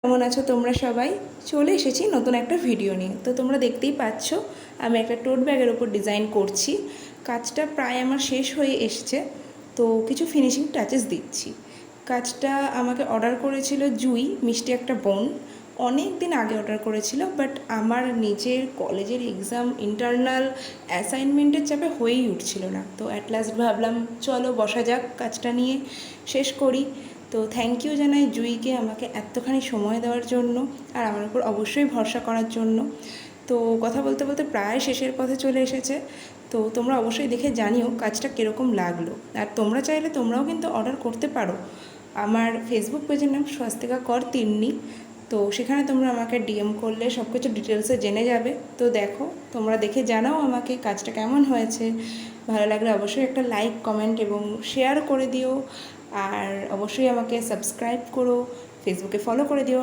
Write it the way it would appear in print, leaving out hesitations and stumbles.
কেমন আছো তোমরা সবাই? চলে এসেছি নতুন একটা ভিডিও নিয়ে। তো তোমরা দেখতেই পাচ্ছ আমি একটা টোট ব্যাগের ওপর ডিজাইন করছি। কাজটা প্রায় আমার শেষ হয়ে এসছে, তো কিছু ফিনিশিং টাচেস দিচ্ছি। কাজটা আমাকে অর্ডার করেছিল জুই, মিষ্টি একটা বোন। অনেক দিন আগে অর্ডার করেছিল, বাট আমার নিজের কলেজের এক্সাম, ইন্টারনাল অ্যাসাইনমেন্টের চাপে হয়েই উঠছিল না। তো অ্যাট লাস্ট ভাবলাম চলো বসা যাক, কাজটা নিয়ে শেষ করি। তো থ্যাংক ইউ জানাই জুইকে আমাকে এতখানি সময় দেওয়ার জন্য, আর আমার উপর অবশ্যই ভরসা করার জন্য। তো কথা বলতে বলতে প্রায় শেষের পথে চলে এসেছে। তো তোমরা অবশ্যই দেখে জানিও কাজটা কীরকম লাগলো। আর তোমরা চাইলে তোমরাও কিন্তু অর্ডার করতে পারো। আমার ফেসবুক পেজের নাম স্বস্তিকা কর তিন্নি। তো সেখানে তোমরা আমাকে ডিএম করলে সব কিছু ডিটেলসে জেনে যাবে। তো দেখো, তোমরা দেখে জানাও আমাকে কাজটা কেমন হয়েছে। ভালো লাগলে অবশ্যই একটা লাইক, কমেন্ট এবং শেয়ার করে দিও। আর অবশ্যই আমাকে সাবস্ক্রাইব করো, ফেসবুকে ফলো করে দিও।